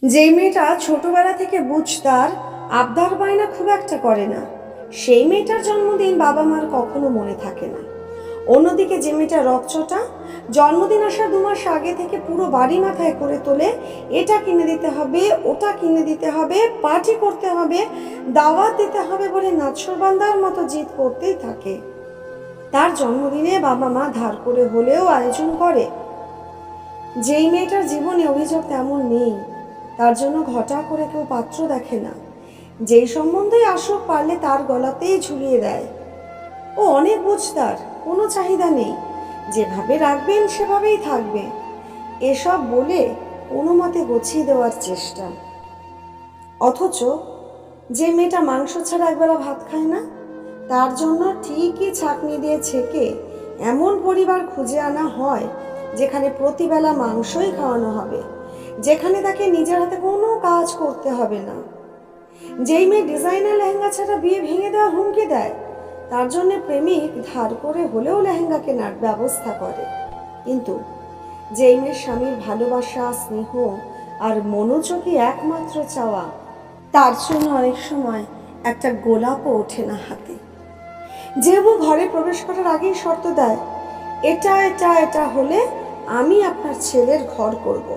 যেই মেয়েটা ছোটবেলা থেকে বুঝতার, আবদার বায়না খুব একটা করে না, সেই মেয়েটার জন্মদিন বাবা মার কখনো মনে থাকে না। অন্যদিকে যে মেয়েটা রকচটা, জন্মদিন আসার 2 মাস আগে থেকে পুরো বাড়ি মাথায় করে তোলে, এটা কিনে দিতে হবে, ওটা কিনে দিতে হবে, পার্টি করতে হবে, দাওয়াত দিতে হবে বলে নাছোড়বান্দার মতো জিদ করতেই থাকে। তার জন্মদিনে বাবা মা ধার করে হলেও আয়োজন করে। যেই মেয়েটার জীবনে অভিযোগ তেমন নেই, তার জন্য ঘটা করে কেউ পাত্র দেখে না। যেই সম্বন্ধেই আসুক পারলে তার গলাতেই ঝুলিয়ে দেয়। ও অনেক বুঝতার, কোনো চাহিদা নেই, যেভাবে রাখবেন সেভাবেই থাকবে, এসব বলে কোনো মতে গুছিয়ে দেওয়ার চেষ্টা। অথচ যে মেয়েটা মাংস ছাড়া একবেলা ভাত খায় না, তার জন্য ঠিকই ছাঁকনি দিয়ে ছেঁকে এমন পরিবার খুঁজে আনা হয় যেখানে প্রতিবেলা মাংসই খাওয়ানো হবে, যেখানে তাকে নিজের হাতে কোনো কাজ করতে হবে না। যেই মেয়ে ডিজাইনার লেহেঙ্গা ছাড়া বিয়ে ভেঙে দেওয়া হুমকি দেয়, তার জন্য প্রেমিক ধার করে হলেও লেহেঙ্গা কেনার ব্যবস্থা করে। কিন্তু যেই মেয়ের স্বামীর ভালোবাসা, স্নেহ আর মনোযোগী একমাত্র চাওয়া, তার জন্য অনেক সময় একটা গোলাপও ওঠে না হাতে। যে বউ ঘরে প্রবেশ করার আগেই শর্ত দেয়, এটা এটা এটা হলে আমি আপনার ছেলের ঘর করব,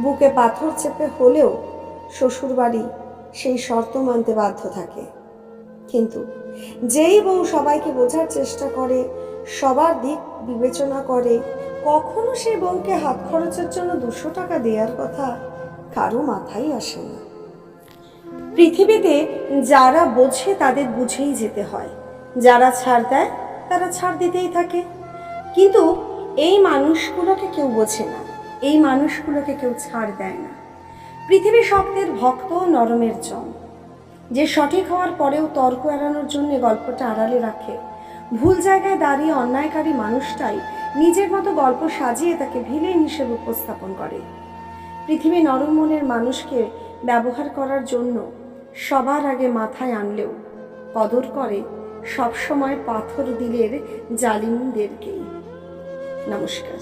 বুকে পাথর চেপে হলেও শ্বশুরবাড়ি সেই শর্ত মানতে বাধ্য থাকে। কিন্তু যেই বউ সবাইকে বোঝার চেষ্টা করে, সবার দিক বিবেচনা করে, কখনো সেই বউকে হাত খরচের জন্য 200 টাকা দেওয়ার কথা কারো মাথায় আসে না। পৃথিবীতে যারা বোঝে তাদের বুঝেই যেতে হয়, যারা ছাড় দেয় তারা ছাড় দিতেই থাকে। কিন্তু এই মানুষগুলোকে কেউ বোঝে না, এই মানুষগুলোকে কেউ ছাড় দেয় না। পৃথিবী শক্তের ভক্ত, নরমের জম, যে সঠিক হওয়ার পরেও তর্ক এড়ানোর জন্য গল্পটা আড়ালে রাখে। ভুল জায়গায় দাঁড়িয়ে অন্যায়কারী মানুষটাই নিজের মতো গল্প সাজিয়ে তাকে ভিলেন হিসেবে উপস্থাপন করে। পৃথিবী নরম মনের মানুষকে ব্যবহার করার জন্য সবার আগে মাথায় আনলেও কদর করে সবসময় পাথর দিলের জালিমদেরকেই। নমস্কার।